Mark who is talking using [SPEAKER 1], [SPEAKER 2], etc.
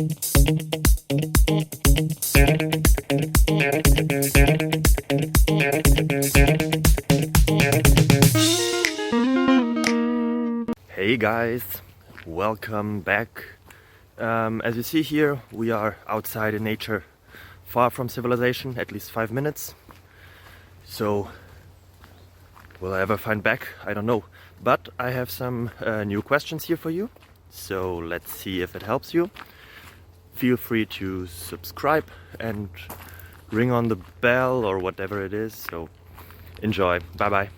[SPEAKER 1] Hey guys, welcome back. As you see here, we are outside in nature, far from civilization, at least 5 minutes. So, will I ever find back? I don't know. But I have some new questions here for you. So let's see if it helps you. Feel free to subscribe and ring on the bell or whatever it is. So enjoy. Bye bye.